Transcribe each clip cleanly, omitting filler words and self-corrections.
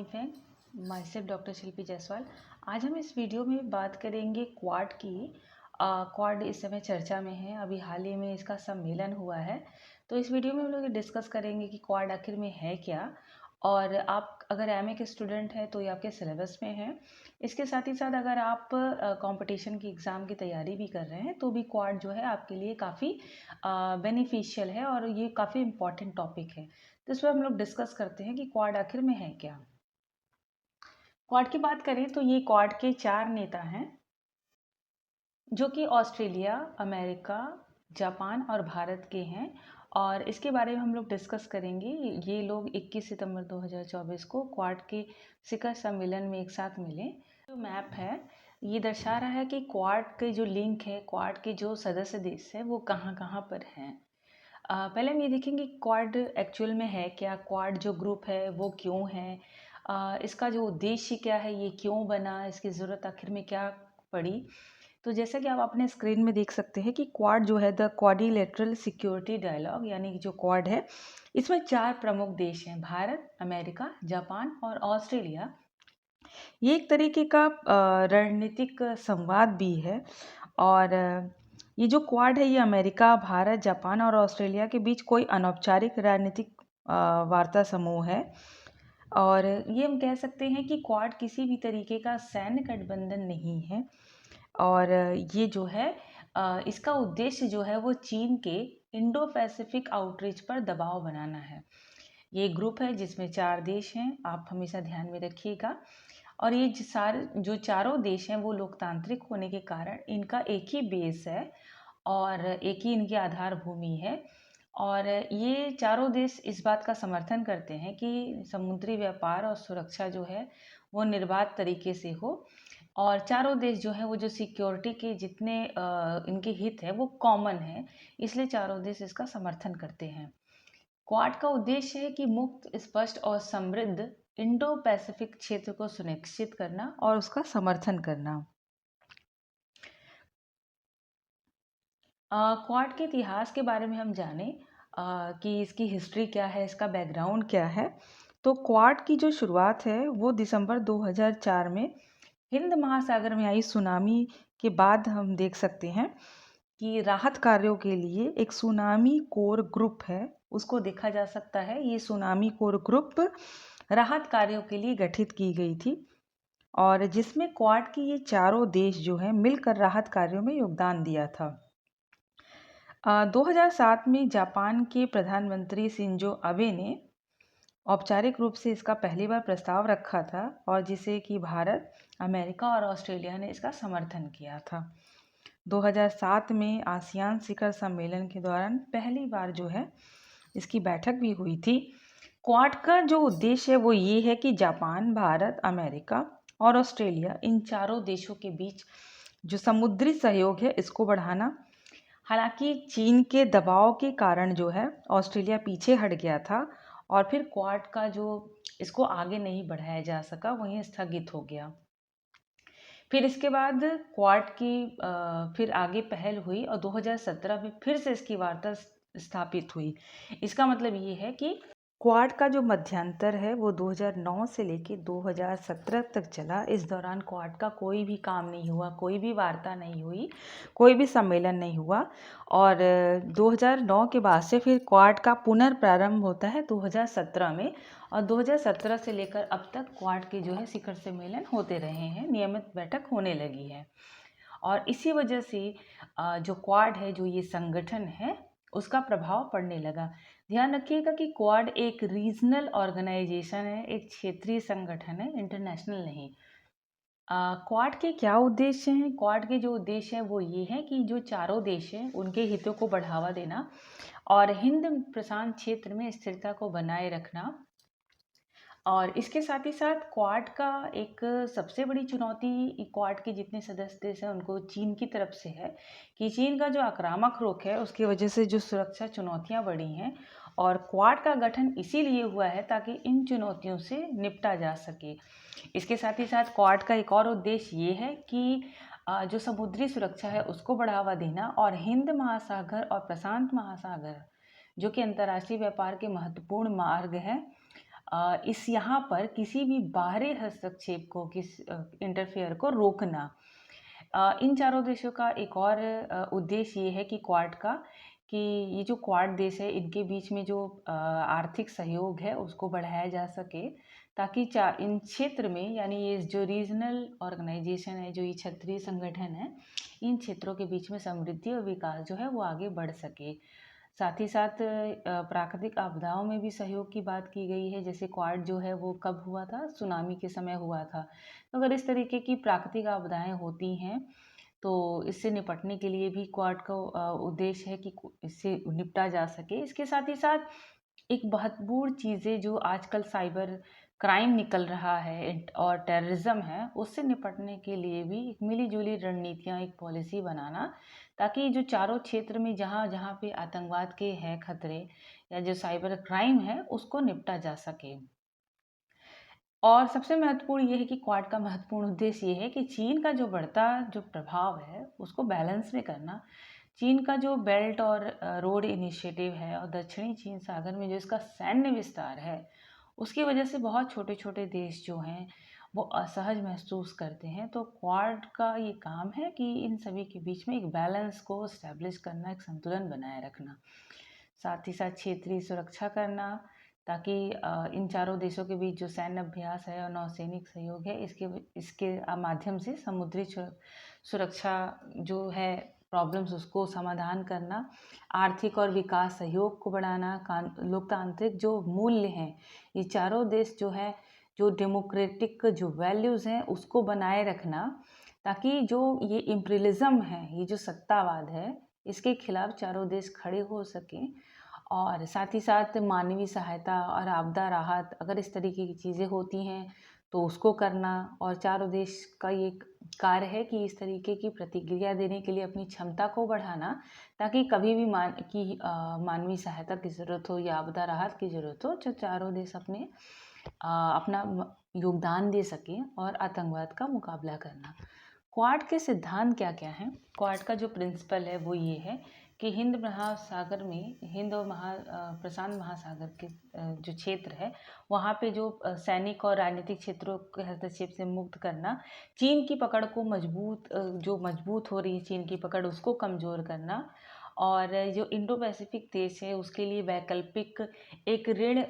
Morning friend, myself doctor Shilpi Jaiswal. आज हम इस वीडियो में बात करेंगे क्वाड की। क्वाड इस समय चर्चा में है, अभी हाल ही में इसका सम्मेलन हुआ है। तो इस वीडियो में हम लोग डिस्कस करेंगे कि क्वाड आखिर में है क्या, और आप अगर एमए के स्टूडेंट हैं तो ये आपके सिलेबस में है। इसके साथ ही साथ अगर आप कंपटीशन की एग्ज़ाम की तैयारी भी कर रहे हैं तो भी क्वाड जो है आपके लिए काफ़ी बेनिफिशियल है और ये काफ़ी इम्पॉर्टेंट टॉपिक है। तो इस पर हम लोग डिस्कस करते हैं कि क्वाड आखिर में है क्या। क्वाड की बात करें तो ये क्वाड के 4 नेता हैं जो कि ऑस्ट्रेलिया, अमेरिका, जापान और भारत के हैं। और इसके बारे में हम लोग डिस्कस करेंगे। ये लोग 21 सितंबर 2024 को क्वाड के शिखर सम्मेलन में एक साथ मिले। जो मैप है ये दर्शा रहा है कि क्वाड के जो लिंक है, क्वाड के जो सदस्य देश है वो कहाँ कहाँ पर हैं। पहले हम ये देखेंगे क्वाड एक्चुअल में है क्या, क्वाड जो ग्रुप है वो क्यों है, इसका जो उद्देश्य क्या है, ये क्यों बना, इसकी ज़रूरत आखिर में क्या पड़ी। तो जैसा कि आप अपने स्क्रीन में देख सकते हैं कि क्वाड जो है द क्वाड्रिलेटरल सिक्योरिटी डायलॉग, यानी कि जो क्वाड है इसमें 4 प्रमुख देश हैं, भारत, अमेरिका, जापान और ऑस्ट्रेलिया। ये एक तरीके का रणनीतिक संवाद भी है। और ये जो क्वाड है ये अमेरिका, भारत, जापान और ऑस्ट्रेलिया के बीच कोई अनौपचारिक राजनीतिक वार्ता समूह है। और ये हम कह सकते हैं कि क्वाड किसी भी तरीके का सैन्य गठबंधन नहीं है। और ये जो है इसका उद्देश्य जो है वो चीन के इंडो पैसिफिक आउटरीच पर दबाव बनाना है। ये ग्रुप है जिसमें 4 देश हैं, आप हमेशा ध्यान में रखिएगा। और ये जो चारों देश हैं वो लोकतांत्रिक होने के कारण इनका एक ही बेस है और एक ही इनकी आधार भूमि है। और ये चारों देश इस बात का समर्थन करते हैं कि समुद्री व्यापार और सुरक्षा जो है वो निर्बाध तरीके से हो। और चारों देश जो है वो जो सिक्योरिटी के जितने इनके हित है वो कॉमन है, इसलिए चारों देश इसका समर्थन करते हैं। क्वाड का उद्देश्य है कि मुक्त, स्पष्ट और समृद्ध इंडो पैसिफिक क्षेत्र को सुनिश्चित करना और उसका समर्थन करना। क्वाड के इतिहास के बारे में हम जाने कि इसकी हिस्ट्री क्या है, इसका बैकग्राउंड क्या है। तो क्वाड की जो शुरुआत है वो दिसंबर 2004 में हिंद महासागर में आई सुनामी के बाद हम देख सकते हैं कि राहत कार्यों के लिए एक सुनामी कोर ग्रुप है, उसको देखा जा सकता है। ये सुनामी कोर ग्रुप राहत कार्यों के लिए गठित की गई थी और जिसमें क्वाड के ये चारों देश जो हैं मिलकर राहत कार्यों में योगदान दिया था। 2007 में जापान के प्रधानमंत्री शिंजो अबे ने औपचारिक रूप से इसका पहली बार प्रस्ताव रखा था और जिसे कि भारत, अमेरिका और ऑस्ट्रेलिया ने इसका समर्थन किया था। 2007 में आसियान शिखर सम्मेलन के दौरान पहली बार जो है इसकी बैठक भी हुई थी। क्वाड का जो उद्देश्य है वो ये है कि जापान, भारत, अमेरिका और ऑस्ट्रेलिया, इन चारों देशों के बीच जो समुद्री सहयोग है इसको बढ़ाना। हालांकि चीन के दबाव के कारण जो है ऑस्ट्रेलिया पीछे हट गया था और फिर क्वाड का जो इसको आगे नहीं बढ़ाया जा सका, वहीं स्थगित हो गया। फिर इसके बाद क्वाड की फिर आगे पहल हुई और 2017 में फिर से इसकी वार्ता स्थापित हुई। इसका मतलब ये है कि क्वाड का जो मध्यांतर है वो 2009 से लेके 2017 तक चला। इस दौरान क्वाड का कोई भी काम नहीं हुआ, कोई भी वार्ता नहीं हुई, कोई भी सम्मेलन नहीं हुआ। और 2009 के बाद से फिर क्वाड का पुनर्प्रारंभ होता है 2017 में। और 2017 से लेकर अब तक क्वाड के जो है शिखर सम्मेलन होते रहे हैं, नियमित बैठक होने लगी है। और इसी वजह से जो क्वाड है, जो ये संगठन है, उसका प्रभाव पड़ने लगा। ध्यान रखिएगा कि क्वाड एक रीजनल ऑर्गेनाइजेशन है, एक क्षेत्रीय संगठन है, इंटरनेशनल नहीं। क्वाड के क्या उद्देश्य हैं? क्वाड के जो उद्देश्य हैं वो ये हैं कि जो चारों देश हैं उनके हितों को बढ़ावा देना और हिंद प्रशांत क्षेत्र में स्थिरता को बनाए रखना। और इसके साथ ही साथ क्वाड का एक सबसे बड़ी चुनौती क्वाड के जितने सदस्य देश हैं उनको चीन की तरफ से है कि चीन का जो आक्रामक रुख है उसकी वजह से जो सुरक्षा चुनौतियां बढ़ी हैं। और क्वाड का गठन इसीलिए हुआ है ताकि इन चुनौतियों से निपटा जा सके। इसके साथ ही साथ क्वाड का एक और उद्देश्य ये है कि जो समुद्री सुरक्षा है उसको बढ़ावा देना और हिंद महासागर और प्रशांत महासागर जो कि अंतर्राष्ट्रीय व्यापार के महत्वपूर्ण मार्ग हैं, इस यहाँ पर किसी भी बाहरी हस्तक्षेप को इंटरफेयर को रोकना। इन चारों देशों का एक और उद्देश्य ये है कि क्वाड का कि ये जो क्वाड देश है इनके बीच में जो आर्थिक सहयोग है उसको बढ़ाया जा सके, ताकि इन क्षेत्र में यानी ये जो रीजनल ऑर्गेनाइजेशन है, जो ये क्षेत्रीय संगठन है, इन क्षेत्रों के बीच में समृद्धि और विकास जो है वो आगे बढ़ सके। साथ ही साथ प्राकृतिक आपदाओं में भी सहयोग की बात की गई है। जैसे क्वाड जो है वो कब हुआ था, सुनामी के समय हुआ था। तो अगर इस तरीके की प्राकृतिक आपदाएं होती हैं तो इससे निपटने के लिए भी क्वाड का उद्देश्य है कि इससे निपटा जा सके। इसके साथ ही साथ एक महत्वपूर्ण चीज़ें जो आजकल साइबर क्राइम निकल रहा है और टेररिज्म है, उससे निपटने के लिए भी एक मिली-जुली रणनीतियाँ, एक पॉलिसी बनाना, ताकि जो चारों क्षेत्र में जहाँ-जहाँ पे आतंकवाद के हैं खतरे या जो साइबर क्राइम है, उसको निपटा जा सके। और सबसे महत्वपूर्ण ये है कि क्वाड का महत्वपूर्ण उद्देश्य ये है कि चीन का जो बढ़ता जो प्रभाव है, उसको बैलेंस में करना। चीन का जो बेल्ट और रोड इनिशिएटिव है और दक्षिणी चीन सागर में जो इसका सैन्य विस्तार है, उसकी वजह से बहुत छोटे-छोटे देश जो हैं, वो असहज महसूस करते हैं। तो क्वाड का ये काम है कि इन सभी के बीच में एक बैलेंस को एस्टैब्लिश करना, एक संतुलन बनाए रखना। साथ ही साथ क्षेत्रीय सुरक्षा करना, ताकि इन चारों देशों के बीच जो सैन्य अभ्यास है और नौसैनिक सहयोग है, इसके माध्यम से समुद्री सुरक्षा जो है प्रॉब्लम्स उसको समाधान करना, आर्थिक और विकास सहयोग को बढ़ाना, लोकतांत्रिक जो मूल्य हैं, ये चारों देश जो है, जो डेमोक्रेटिक जो वैल्यूज़ हैं उसको बनाए रखना, ताकि जो ये इम्पीरियलिज्म है, ये जो सत्तावाद है, इसके खिलाफ चारों देश खड़े हो सकें। और साथ ही साथ मानवीय सहायता और आपदा राहत, अगर इस तरीके की चीज़ें होती हैं तो उसको करना। और चारों देश का ये कार्य है कि इस तरीके की प्रतिक्रिया देने के लिए अपनी क्षमता को बढ़ाना, ताकि कभी भी मानवीय सहायता की ज़रूरत हो या आपदा राहत की ज़रूरत हो, जो चारों देश अपना योगदान दे सकें और आतंकवाद का मुकाबला करना। क्वाड के सिद्धांत क्या-क्या हैं? क्वाड का जो प्रिंसिपल है वो ये है कि हिंद और प्रशांत महासागर के जो क्षेत्र है, वहाँ पे जो सैनिक और राजनीतिक क्षेत्रों के हस्तक्षेप से मुक्त करना, चीन की पकड़ को जो मजबूत हो रही है चीन की पकड़, उसको कमज़ोर करना, और जो इंडो पैसिफिक देश है उसके लिए वैकल्पिक एक ऋण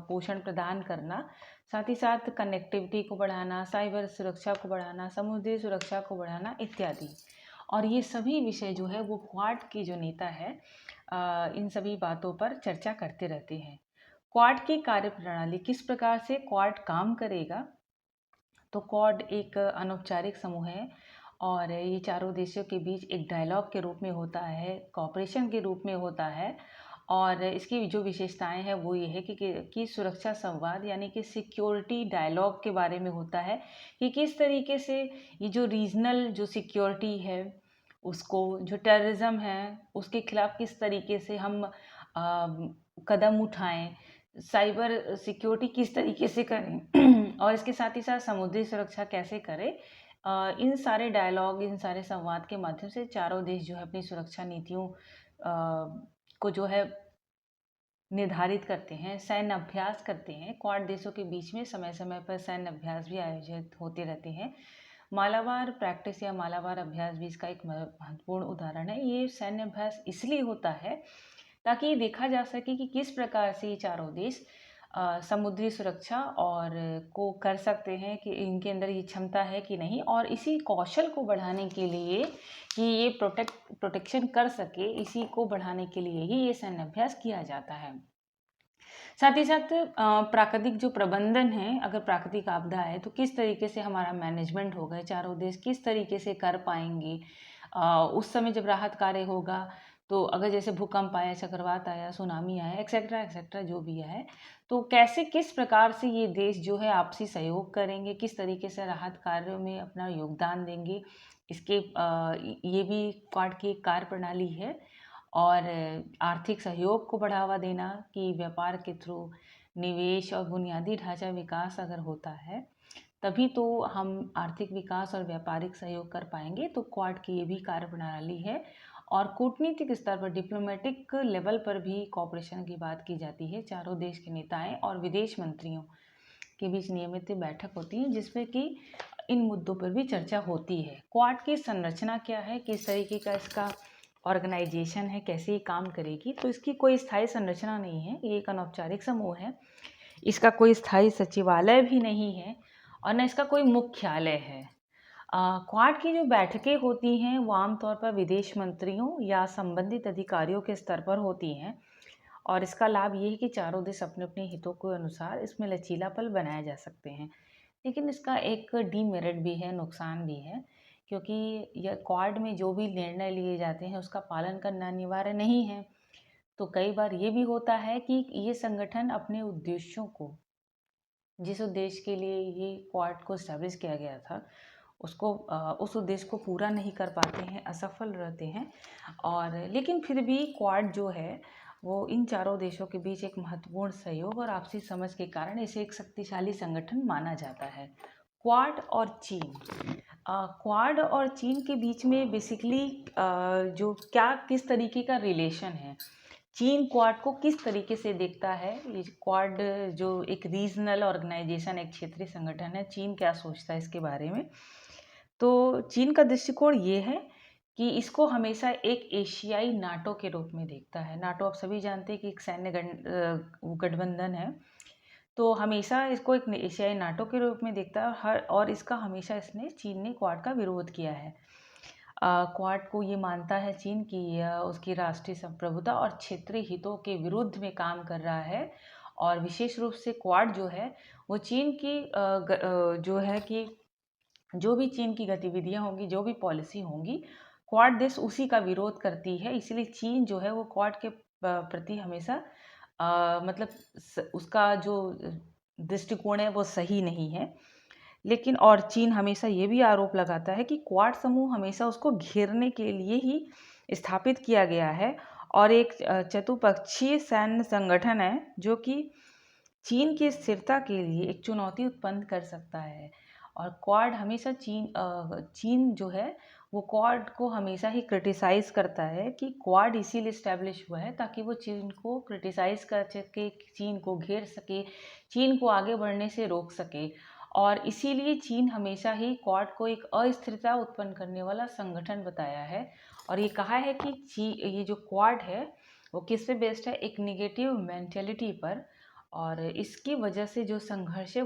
पोषण प्रदान करना, साथ ही साथ कनेक्टिविटी को बढ़ाना, साइबर सुरक्षा को बढ़ाना, समुद्री सुरक्षा को बढ़ाना इत्यादि। और ये सभी विषय जो है वो क्वाड के जो नेता है इन सभी बातों पर चर्चा करते रहते हैं। क्वाड की कार्यप्रणाली, किस प्रकार से क्वाड काम करेगा? तो क्वाड एक अनौपचारिक समूह है और ये चारों देशों के बीच एक डायलॉग के रूप में होता है, कॉपरेशन के रूप में होता है। और इसकी जो विशेषताएं हैं वो ये है कि सुरक्षा संवाद यानी कि सिक्योरिटी डायलॉग के बारे में होता है, कि किस तरीके से ये जो रीजनल जो सिक्योरिटी है उसको, जो टेररिज्म है उसके खिलाफ किस तरीके से हम कदम उठाएं, साइबर सिक्योरिटी किस तरीके से करें और इसके साथ ही साथ समुद्री सुरक्षा कैसे करें। इन सारे डायलॉग, इन सारे संवाद के माध्यम से चारों देश जो है अपनी सुरक्षा नीतियों को जो है निर्धारित करते हैं, सैन्य अभ्यास करते हैं। क्वाड देशों के बीच में समय समय पर सैन्य अभ्यास भी आयोजित होते रहते हैं। मालाबार प्रैक्टिस या मालाबार अभ्यास भी इसका एक महत्वपूर्ण उदाहरण है। ये सैन्य अभ्यास इसलिए होता है ताकि ये देखा जा सके कि किस प्रकार से ये चारों देश समुद्री सुरक्षा और को कर सकते हैं, कि इनके अंदर ये क्षमता है कि नहीं, और इसी कौशल को बढ़ाने के लिए कि ये प्रोटेक्शन कर सके, इसी को बढ़ाने के लिए ही ये सैन्य अभ्यास किया जाता है। साथ ही साथ प्राकृतिक जो प्रबंधन है, अगर प्राकृतिक आपदा है तो किस तरीके से हमारा मैनेजमेंट होगा, चारों देश किस तरीके से कर पाएंगे। उस समय जब राहत कार्य होगा तो अगर जैसे भूकंप आया, चक्रवात आया, सुनामी आया, एक्सेट्रा एक्सेट्रा जो भी है, तो कैसे किस प्रकार से ये देश जो है आपसी सहयोग करेंगे, किस तरीके से राहत कार्यों में अपना योगदान देंगे, ये भी क्वाड की एक कार्य प्रणाली है। और आर्थिक सहयोग को बढ़ावा देना, कि व्यापार के थ्रू निवेश और बुनियादी ढांचा विकास अगर होता है तभी तो हम आर्थिक विकास और व्यापारिक सहयोग कर पाएंगे। तो क्वाड की ये भी कार्यप्रणाली है। और कूटनीतिक स्तर पर डिप्लोमेटिक लेवल पर भी कोऑपरेशन की बात की जाती है। चारों देश के नेताएं और विदेश मंत्रियों के बीच नियमित बैठक होती है जिसमें कि इन मुद्दों पर भी चर्चा होती है। क्वाड की संरचना क्या है, किस तरीके का इसका ऑर्गेनाइजेशन है, कैसे ये काम करेगी, तो इसकी कोई स्थायी संरचना नहीं है। ये एक अनौपचारिक समूह है, इसका कोई स्थायी सचिवालय भी नहीं है और न इसका कोई मुख्यालय है। क्वाड की जो बैठकें होती हैं वो आमतौर पर विदेश मंत्रियों या संबंधित अधिकारियों के स्तर पर होती हैं और इसका लाभ ये है कि चारों देश अपने अपने हितों के अनुसार इसमें लचीलापन बनाए जा सकते हैं। लेकिन इसका एक डीमेरिट भी है, नुकसान भी है, क्योंकि यह क्वाड में जो भी निर्णय लिए जाते हैं उसका पालन करना अनिवार्य नहीं है। तो कई बार ये भी होता है कि ये संगठन अपने उद्देश्यों को, जिस उद्देश्य के लिए ये क्वाड को इस्टेब्लिश किया गया था, उसको उस उद्देश्य को पूरा नहीं कर पाते हैं, असफल रहते हैं। और लेकिन फिर भी क्वाड जो है वो इन चारों देशों के बीच एक महत्वपूर्ण सहयोग और आपसी समझ के कारण इसे एक शक्तिशाली संगठन माना जाता है। क्वाड और चीन, क्वाड और चीन के बीच में बेसिकली जो क्या किस तरीके का रिलेशन है, चीन क्वाड को किस तरीके से देखता है, ये क्वाड जो एक रीजनल ऑर्गेनाइजेशन, एक क्षेत्रीय संगठन है, चीन क्या सोचता है इसके बारे में। तो चीन का दृष्टिकोण ये है कि इसको हमेशा एक एशियाई नाटो के रूप में देखता है। नाटो आप सभी जानते हैं कि एक सैन्य गठबंधन है, तो हमेशा इसको एक एशियाई नाटो के रूप में देखता है और इसका हमेशा चीन ने क्वाड का विरोध किया है। क्वाड को ये मानता है चीन कि यह उसकी राष्ट्रीय संप्रभुता और क्षेत्रीय हितों के विरुद्ध में काम कर रहा है और विशेष रूप से क्वाड जो है वो चीन की जो है कि जो भी चीन की गतिविधियां होंगी, जो भी पॉलिसी होंगी, क्वाड देश उसी का विरोध करती है। इसलिए चीन जो है वो क्वाड के प्रति हमेशा मतलब उसका जो दृष्टिकोण है वो सही नहीं है। लेकिन और चीन हमेशा ये भी आरोप लगाता है कि क्वाड समूह हमेशा उसको घेरने के लिए ही स्थापित किया गया है और एक चतुपक्षीय सैन्य संगठन है जो कि चीन की स्थिरता के लिए एक चुनौती उत्पन्न कर सकता है। और क्वाड हमेशा चीन जो है वो क्वाड को हमेशा ही क्रिटिसाइज़ करता है कि क्वाड इसीलिए इस्टेब्लिश हुआ है ताकि वो चीन को क्रिटिसाइज़ कर सके, चीन को घेर सके, चीन को आगे बढ़ने से रोक सके। और इसीलिए चीन हमेशा ही क्वाड को एक अस्थिरता उत्पन्न करने वाला संगठन बताया है और ये कहा है कि ये जो क्वाड है वो किस पे बेस्ड है, एक निगेटिव मेंटेलिटी पर, और इसकी वजह से जो संघर्ष है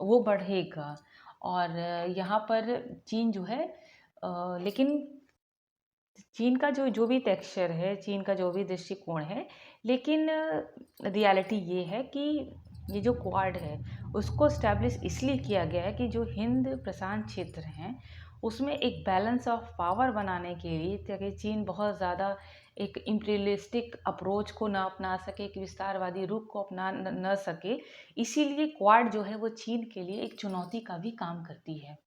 वो बढ़ेगा। और यहाँ पर चीन जो है लेकिन चीन का जो भी टेक्सचर है, चीन का जो भी दृष्टिकोण है, लेकिन रियलिटी ये है कि ये जो क्वाड है उसको इस्टेब्लिश इसलिए किया गया है कि जो हिंद प्रशांत क्षेत्र हैं उसमें एक बैलेंस ऑफ पावर बनाने के लिए, ताकि चीन बहुत ज़्यादा एक इम्पीरियलिस्टिक अप्रोच को ना अपना सके, एक विस्तारवादी रुख को अपना न सके। इसीलिए क्वाड जो है वो चीन के लिए एक चुनौती का भी काम करती है।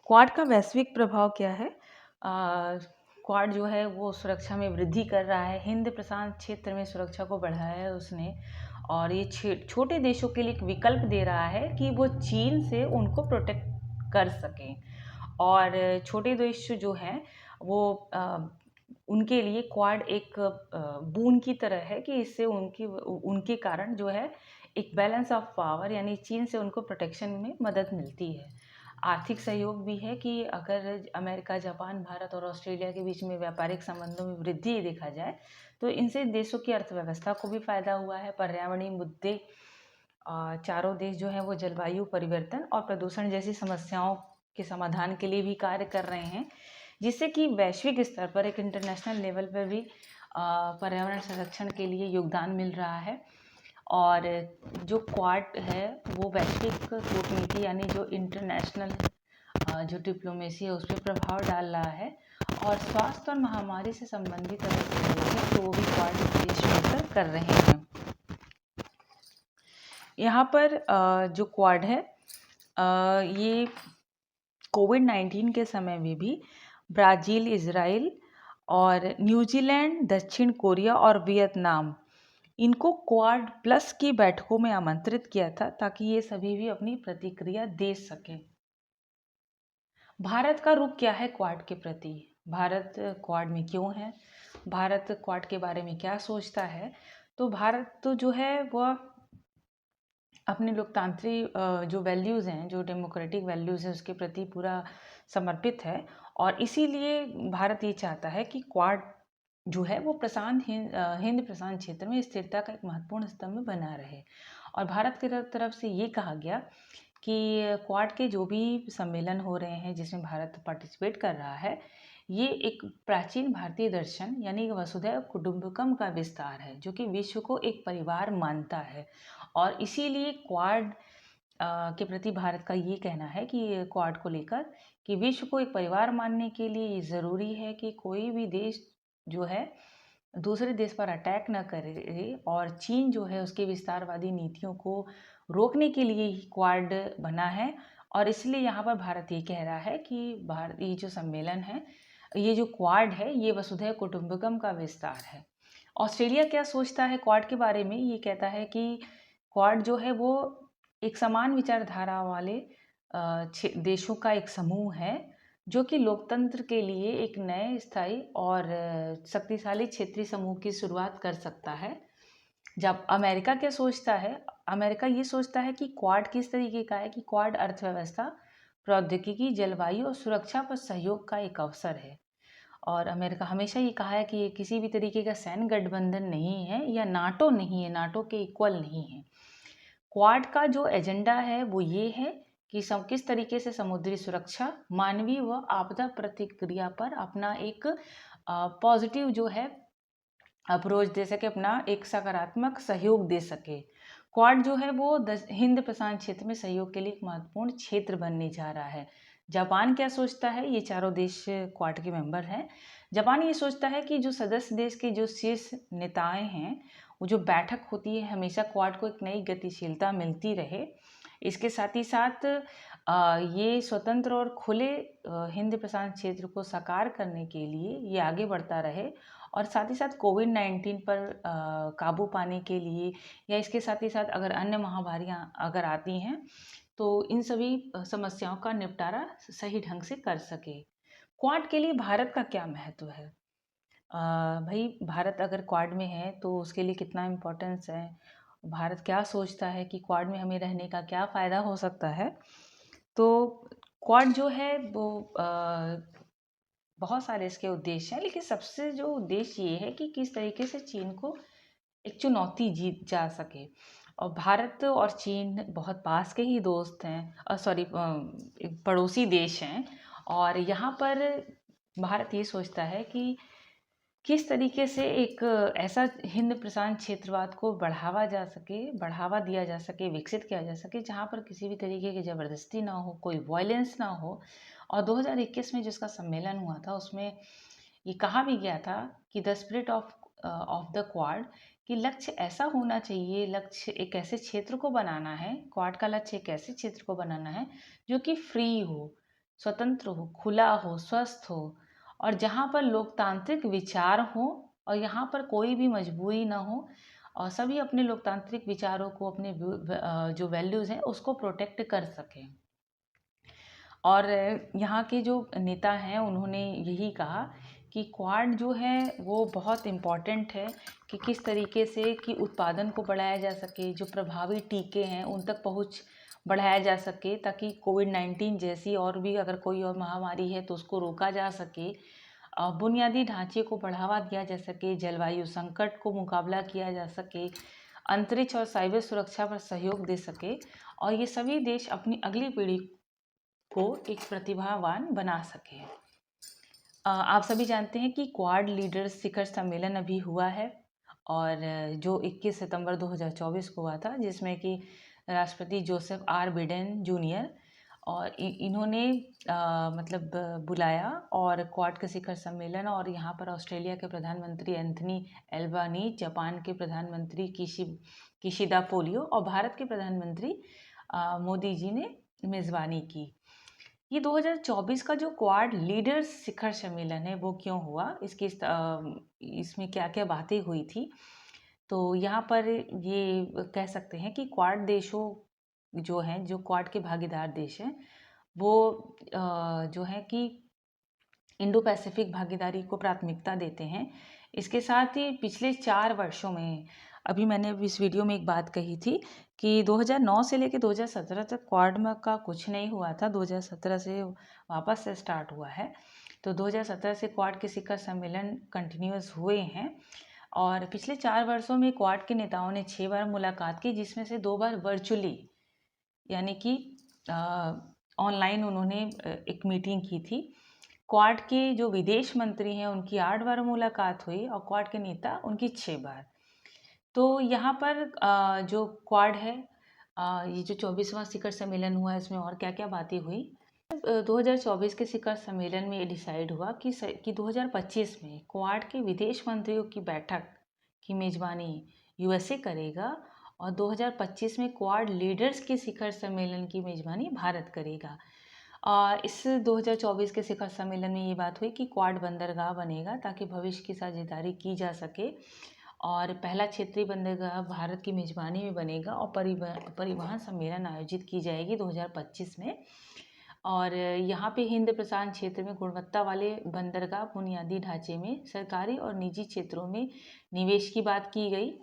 क्वाड का वैश्विक प्रभाव क्या है? क्वाड जो है वो सुरक्षा में वृद्धि कर रहा है, हिंद प्रशांत क्षेत्र में सुरक्षा को बढ़ाया है उसने, और ये छोटे देशों के लिए एक विकल्प दे रहा है कि वो चीन से उनको प्रोटेक्ट कर सकें। और छोटे देश जो हैं वो उनके लिए क्वाड एक बून की तरह है कि इससे उनके कारण जो है एक बैलेंस ऑफ पावर, यानी चीन से उनको प्रोटेक्शन में मदद मिलती है। आर्थिक सहयोग भी है कि अगर अमेरिका, जापान, भारत और ऑस्ट्रेलिया के बीच में व्यापारिक संबंधों में वृद्धि देखा जाए तो इनसे देशों की अर्थव्यवस्था को भी फायदा हुआ है। पर्यावरणीय मुद्दे, चारों देश जो हैं वो जलवायु परिवर्तन और प्रदूषण जैसी समस्याओं के समाधान के लिए भी कार्य कर रहे हैं, जिससे कि वैश्विक स्तर पर एक इंटरनेशनल लेवल पर भी पर्यावरण संरक्षण के लिए योगदान मिल रहा है। और जो क्वाड है वो वैश्विक कूटनीति यानी जो इंटरनेशनल जो डिप्लोमेसी है उस पर प्रभाव डाल रहा है। और स्वास्थ्य और महामारी से संबंधित अगर सहयोग है तो वो भी क्वाड देश मिलकर कर रहे हैं। यहाँ पर जो क्वाड है ये कोविड-19 के समय में भी ब्राज़ील, इज़राइल और न्यूजीलैंड, दक्षिण कोरिया और वियतनाम, इनको क्वाड प्लस की बैठकों में आमंत्रित किया था ताकि ये सभी भी अपनी प्रतिक्रिया दे सकें। भारत का रुख क्या है क्वाड के प्रति? भारत क्वाड में क्यों है, भारत क्वाड के बारे में क्या सोचता है। तो भारत तो जो है वह अपने लोकतांत्रिक जो वैल्यूज़ हैं, जो डेमोक्रेटिक वैल्यूज़ हैं, उसके प्रति पूरा समर्पित है। और इसीलिए भारत ये चाहता है कि क्वाड जो है वो हिंद प्रशांत क्षेत्र में स्थिरता का एक महत्वपूर्ण स्तंभ बना रहे। और भारत की तरफ से ये कहा गया कि क्वाड के जो भी सम्मेलन हो रहे हैं जिसमें भारत पार्टिसिपेट कर रहा है, ये एक प्राचीन भारतीय दर्शन यानी वसुधैव कुटुंबकम का विस्तार है, जो कि विश्व को एक परिवार मानता है। और इसीलिए क्वाड के प्रति भारत का ये कहना है कि क्वाड को लेकर कि विश्व को एक परिवार मानने के लिए ये ज़रूरी है कि कोई भी देश जो है दूसरे देश पर अटैक न करे, और चीन जो है उसकी विस्तारवादी नीतियों को रोकने के लिए ही क्वाड बना है। और इसलिए यहाँ पर भारत ये कह रहा है कि भारत ये जो सम्मेलन है, ये जो क्वाड है, ये वसुधैव कुटुंबकम का विस्तार है। ऑस्ट्रेलिया क्या सोचता है क्वाड के बारे में, ये कहता है कि क्वाड जो है वो एक समान विचारधारा वाले देशों का एक समूह है, जो कि लोकतंत्र के लिए एक नए स्थायी और शक्तिशाली क्षेत्रीय समूह की शुरुआत कर सकता है। जब अमेरिका क्या सोचता है, अमेरिका ये सोचता है कि क्वाड किस तरीके का है कि क्वाड अर्थव्यवस्था, प्रौद्योगिकी, जलवायु और सुरक्षा पर सहयोग का एक अवसर है। और अमेरिका हमेशा ये कहा है कि ये किसी भी तरीके का सैन्य गठबंधन नहीं है या नाटो नहीं है, नाटो के इक्वल नहीं है। क्वाड का जो एजेंडा है वो ये है कि किस तरीके से समुद्री सुरक्षा, मानवीय व आपदा प्रतिक्रिया पर अपना एक पॉजिटिव जो है अप्रोच दे सके, अपना एक सकारात्मक सहयोग दे सके। क्वाड जो है वो हिंद प्रशांत क्षेत्र में सहयोग के लिए एक महत्वपूर्ण क्षेत्र बनने जा रहा है। जापान क्या सोचता है, ये चारों देश क्वाड के मेंबर हैं। जापान ये सोचता है कि जो सदस्य देश के जो शीर्ष नेताएं हैं, वो जो बैठक होती है, हमेशा क्वाड को एक नई गतिशीलता मिलती रहे। इसके साथ ही साथ ये स्वतंत्र और खुले हिंद प्रशांत क्षेत्र को साकार करने के लिए ये आगे बढ़ता रहे। और साथ ही साथ कोविड-19 पर काबू पाने के लिए, या इसके साथ ही साथ अगर अन्य महामारियां अगर आती हैं, तो इन सभी समस्याओं का निपटारा सही ढंग से कर सके। क्वाड के लिए भारत का क्या महत्व है? भाई, भारत अगर क्वाड में है तो उसके लिए कितना इम्पोर्टेंस है, भारत क्या सोचता है कि क्वाड में हमें रहने का क्या फ़ायदा हो सकता है। तो क्वाड जो है वो बहुत सारे इसके उद्देश्य हैं, लेकिन सबसे जो उद्देश्य ये है कि किस तरीके से चीन को एक चुनौती जीत जा सके। और भारत और चीन बहुत पास के ही दोस्त हैं, सॉरी, एक पड़ोसी देश हैं। और यहाँ पर भारत ये सोचता है कि किस तरीके से एक ऐसा हिंद प्रशांत क्षेत्रवाद को बढ़ावा दिया जा सके, विकसित किया जा सके, जहाँ पर किसी भी तरीके की ज़बरदस्ती ना हो, कोई वायलेंस ना हो। और 2021 में जिसका सम्मेलन हुआ था, उसमें ये कहा भी गया था कि the spirit of the quad, कि लक्ष्य ऐसा होना चाहिए, लक्ष्य एक ऐसे क्षेत्र को बनाना है, क्वाड का लक्ष्य एक ऐसे क्षेत्र को बनाना है जो कि फ्री हो, स्वतंत्र हो, खुला हो, स्वस्थ हो, और जहाँ पर लोकतांत्रिक विचार हो, और यहाँ पर कोई भी मजबूरी ना हो, और सभी अपने लोकतांत्रिक विचारों को, अपने जो वैल्यूज़ हैं उसको प्रोटेक्ट कर सकें। और यहाँ के जो नेता हैं उन्होंने यही कहा कि क्वाड जो है वो बहुत इम्पॉर्टेंट है, कि किस तरीके से कि उत्पादन को बढ़ाया जा सके, जो प्रभावी टीके हैं उन तक पहुँच बढ़ाया जा सके, ताकि कोविड-19 जैसी और भी अगर कोई और महामारी है तो उसको रोका जा सके, बुनियादी ढांचे को बढ़ावा दिया जा सके, जलवायु संकट को मुकाबला किया जा सके, अंतरिक्ष और साइबर सुरक्षा पर सहयोग दे सके, और ये सभी देश अपनी अगली पीढ़ी को एक प्रतिभावान बना सके। आप सभी जानते हैं कि क्वाड लीडर्स शिखर सम्मेलन अभी हुआ है, और जो 21 सितंबर 2024 को हुआ था, जिसमें कि राष्ट्रपति जोसेफ आर बिडेन जूनियर और इन्होंने मतलब बुलाया, और क्वाड का शिखर सम्मेलन, और यहाँ पर ऑस्ट्रेलिया के प्रधानमंत्री एंथनी एल्बानीज, जापान के प्रधानमंत्री किशिदा फोलियो और भारत के प्रधानमंत्री मोदी जी ने मेज़बानी की। ये 2024 का जो क्वाड लीडर्स शिखर सम्मेलन है वो क्यों हुआ, इसमें क्या क्या बातें हुई थी, तो यहाँ पर ये कह सकते हैं कि क्वाड देशों जो हैं, जो क्वाड के भागीदार देश हैं, वो जो है कि इंडो पैसिफिक भागीदारी को प्राथमिकता देते हैं। इसके साथ ही पिछले 4 वर्षों में, अभी मैंने इस वीडियो में एक बात कही थी कि 2009 से लेकर 2017 तक क्वाड में का कुछ नहीं हुआ था, 2017 से वापस से स्टार्ट हुआ है। तो 2017 से क्वाड के शिखर सम्मेलन कंटिन्यूस हुए हैं और पिछले 4 वर्षों में क्वाड के नेताओं ने 6 बार मुलाकात की, जिसमें से 2 बार वर्चुअली यानी कि ऑनलाइन उन्होंने एक मीटिंग की थी। क्वाड के जो विदेश मंत्री हैं उनकी 8 बार मुलाकात हुई और क्वाड के नेता उनकी 6 बार। तो यहाँ पर जो क्वाड है, ये जो 24वां शिखर सम्मेलन हुआ है, इसमें और क्या क्या बातें हुई। 2024 के शिखर सम्मेलन में ये डिसाइड हुआ कि 2025 में क्वाड के विदेश मंत्रियों की बैठक की मेज़बानी यूएसए करेगा और 2025 में क्वाड लीडर्स के शिखर सम्मेलन की मेज़बानी भारत करेगा। इस 2024 के शिखर सम्मेलन में ये बात हुई कि क्वाड बंदरगाह बनेगा ताकि भविष्य की साझेदारी की जा सके और पहला क्षेत्रीय बंदरगाह भारत की मेज़बानी में बनेगा और परिवहन सम्मेलन आयोजित की जाएगी 2025 में। और यहाँ पे हिंद प्रशांत क्षेत्र में गुणवत्ता वाले बंदरगाह बुनियादी ढांचे में सरकारी और निजी क्षेत्रों में निवेश की बात की गई।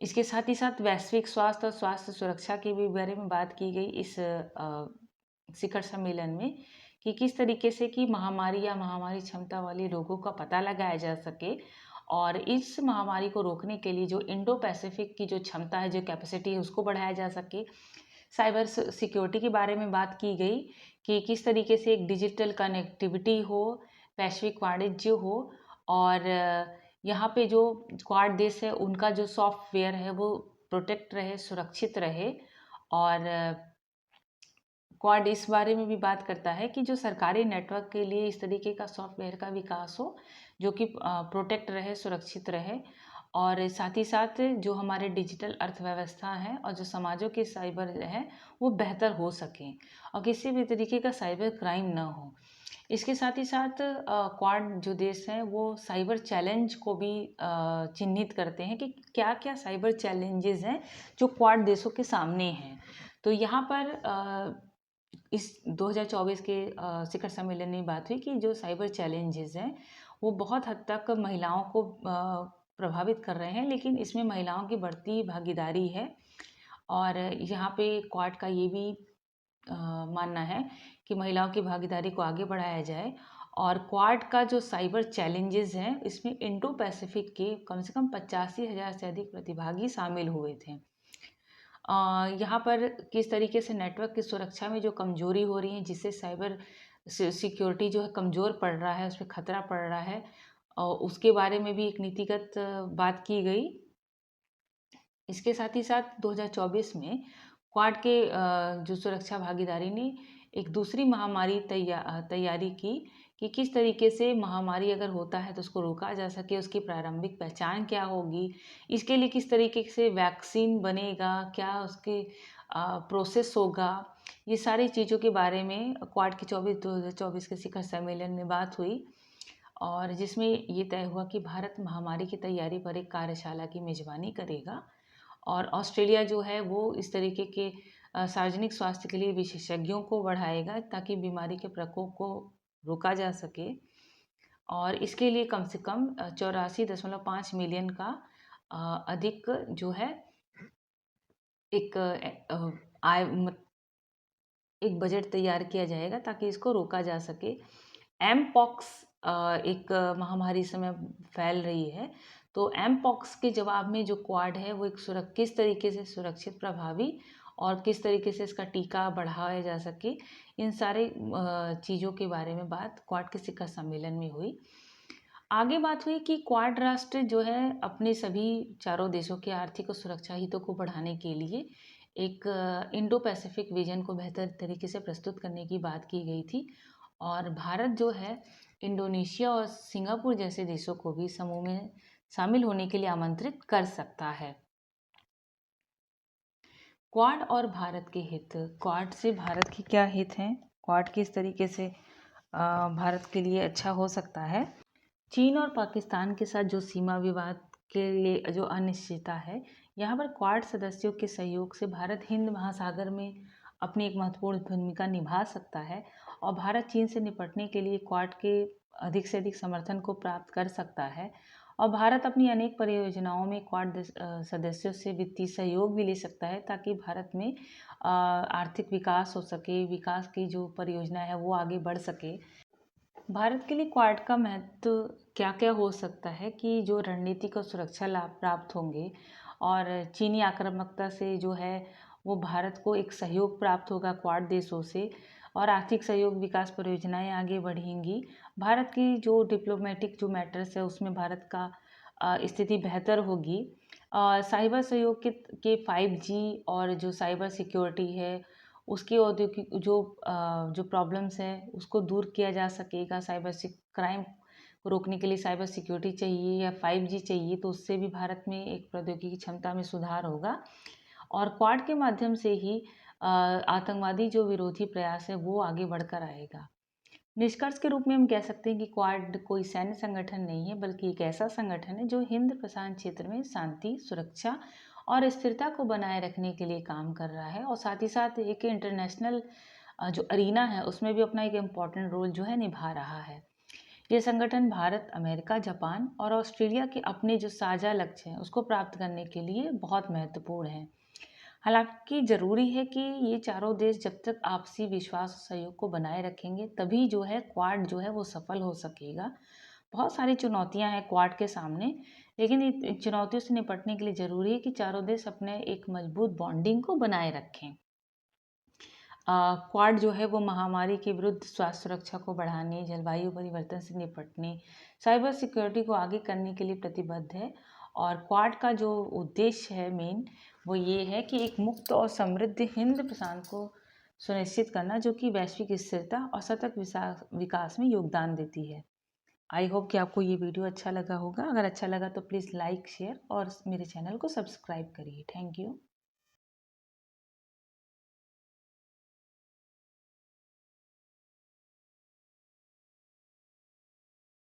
इसके साथ ही साथ वैश्विक स्वास्थ्य और स्वास्थ्य सुरक्षा के भी बारे में बात की गई इस शिखर सम्मेलन में कि किस तरीके से कि महामारी या महामारी क्षमता वाले रोगों का पता लगाया जा सके और इस महामारी को रोकने के लिए जो इंडो पैसिफिक की जो क्षमता है, जो कैपेसिटी है, उसको बढ़ाया जा सके। साइबर सिक्योरिटी के बारे में बात की गई कि किस तरीके से एक डिजिटल कनेक्टिविटी हो, वैश्विक वाणिज्य हो और यहाँ पे जो क्वाड देश है उनका जो सॉफ्टवेयर है वो प्रोटेक्ट रहे, सुरक्षित रहे। और क्वाड इस बारे में भी बात करता है कि जो सरकारी नेटवर्क के लिए इस तरीके का सॉफ्टवेयर का विकास हो जो कि प्रोटेक्ट रहे, सुरक्षित रहे और साथ ही साथ जो हमारे डिजिटल अर्थव्यवस्था है और जो समाजों के साइबर है वो बेहतर हो सकें और किसी भी तरीके का साइबर क्राइम ना हो। इसके साथ ही साथ क्वाड जो देश हैं वो साइबर चैलेंज को भी चिन्हित करते हैं कि क्या क्या साइबर चैलेंजेस हैं जो क्वाड देशों के सामने हैं। तो यहाँ पर इस 2024 के शिखर सम्मेलन में बात हुई कि जो साइबर चैलेंजेस हैं वो बहुत हद तक महिलाओं को प्रभावित कर रहे हैं, लेकिन इसमें महिलाओं की बढ़ती भागीदारी है और यहाँ पे क्वाड का ये भी मानना है कि महिलाओं की भागीदारी को आगे बढ़ाया जाए और क्वाड का जो साइबर चैलेंजेस हैं इसमें इंडो पैसिफिक के कम से कम 85,000 से अधिक प्रतिभागी शामिल हुए थे। यहाँ पर किस तरीके से नेटवर्क की सुरक्षा में जो कमजोरी हो रही है जिससे साइबर सिक्योरिटी जो है कमज़ोर पड़ रहा है, उस पर खतरा पड़ रहा है और उसके बारे में भी एक नीतिगत बात की गई। इसके साथ ही साथ 2024 में क्वाड के जो सुरक्षा भागीदारी ने एक दूसरी महामारी तैयारी की कि किस तरीके से महामारी अगर होता है तो उसको रोका जा सके, उसकी प्रारंभिक पहचान क्या होगी, इसके लिए किस तरीके से वैक्सीन बनेगा, क्या उसके प्रोसेस होगा, ये सारी चीज़ों के बारे में क्वाड के 2024 के शिखर सम्मेलन में बात हुई और जिसमें ये तय हुआ कि भारत महामारी की तैयारी पर एक कार्यशाला की मेज़बानी करेगा और ऑस्ट्रेलिया जो है वो इस तरीके के सार्वजनिक स्वास्थ्य के लिए विशेषज्ञों को बढ़ाएगा ताकि बीमारी के प्रकोप को रोका जा सके और इसके लिए कम से कम 84.5 मिलियन का अधिक जो है एक एक बजट तैयार किया जाएगा ताकि इसको रोका जा सके। एम पॉक्स एक महामारी समय फैल रही है, तो एम पॉक्स के जवाब में जो क्वाड है वो एक किस तरीके से सुरक्षित, प्रभावी और किस तरीके से इसका टीका बढ़ाया जा सके, इन सारे चीज़ों के बारे में बात क्वाड के शिखर सम्मेलन में हुई। आगे बात हुई कि क्वाड राष्ट्र जो है अपने सभी चारों देशों के आर्थिक और सुरक्षा हितों को बढ़ाने के लिए एक इंडो पैसिफिक विजन को बेहतर तरीके से प्रस्तुत करने की बात की गई थी और भारत जो है इंडोनेशिया और सिंगापुर जैसे देशों को भी समूह में शामिल होने के लिए आमंत्रित कर सकता है। क्वाड और भारत के हित, क्वाड से भारत के क्या हित हैं, क्वाड किस तरीके से भारत के लिए अच्छा हो सकता है। चीन और पाकिस्तान के साथ जो सीमा विवाद के लिए जो अनिश्चितता है, यहाँ पर क्वाड सदस्यों के सहयोग से भारत हिंद महासागर में अपनी एक महत्वपूर्ण भूमिका निभा सकता है और भारत चीन से निपटने के लिए क्वाड के अधिक से अधिक समर्थन को प्राप्त कर सकता है। और भारत अपनी अनेक परियोजनाओं में क्वाड सदस्यों से वित्तीय सहयोग भी ले सकता है, ताकि भारत में आर्थिक विकास हो सके, विकास की जो परियोजना है वो आगे बढ़ सके। भारत के लिए क्वाड का महत्व क्या क्या हो सकता है कि जो रणनीतिक और सुरक्षा लाभ प्राप्त होंगे, और चीनी आक्रामकता से जो है वो भारत को एक सहयोग प्राप्त होगा क्वाड देशों से, और आर्थिक सहयोग, विकास परियोजनाएं आगे बढ़ेंगी। भारत की जो डिप्लोमेटिक जो मैटर्स है उसमें भारत का स्थिति बेहतर होगी। साइबर सहयोग के 5G और जो साइबर सिक्योरिटी है उसके औद्योगिक जो प्रॉब्लम्स हैं उसको दूर किया जा सकेगा। क्राइम को रोकने के लिए साइबर सिक्योरिटी चाहिए या 5G चाहिए, तो उससे भी भारत में एक प्रौद्योगिकी क्षमता में सुधार होगा। और क्वाड के माध्यम से ही आतंकवादी जो विरोधी प्रयास है वो आगे बढ़कर आएगा। निष्कर्ष के रूप में हम कह सकते हैं कि क्वाड कोई सैन्य संगठन नहीं है, बल्कि एक ऐसा संगठन है जो हिंद प्रशांत क्षेत्र में शांति, सुरक्षा और स्थिरता को बनाए रखने के लिए काम कर रहा है, और साथ ही साथ एक इंटरनेशनल जो अरीना है उसमें भी अपना एक इम्पॉर्टेंट रोल जो है निभा रहा है। ये संगठन भारत, अमेरिका, जापान और ऑस्ट्रेलिया के अपने जो साझा लक्ष्य हैं उसको प्राप्त करने के लिए बहुत महत्वपूर्ण है। हालांकि ज़रूरी है कि ये चारों देश जब तक आपसी विश्वास और सहयोग को बनाए रखेंगे, तभी जो है क्वाड जो है वो सफल हो सकेगा। बहुत सारी चुनौतियां हैं क्वाड के सामने, लेकिन इन चुनौतियों से निपटने के लिए ज़रूरी है कि चारों देश अपने एक मजबूत बॉन्डिंग को बनाए रखें। क्वाड जो है वो महामारी के विरुद्ध स्वास्थ्य सुरक्षा को बढ़ाने, जलवायु परिवर्तन से निपटने, साइबर सिक्योरिटी को आगे करने के लिए प्रतिबद्ध है। और क्वाड का जो उद्देश्य है मेन, वो ये है कि एक मुक्त और समृद्ध हिंद प्रशांत को सुनिश्चित करना, जो कि वैश्विक स्थिरता और सतत विकास में योगदान देती है। आई होप कि आपको ये वीडियो अच्छा लगा होगा। अगर अच्छा लगा तो प्लीज़ लाइक, शेयर और मेरे चैनल को सब्सक्राइब करिए। Thank you.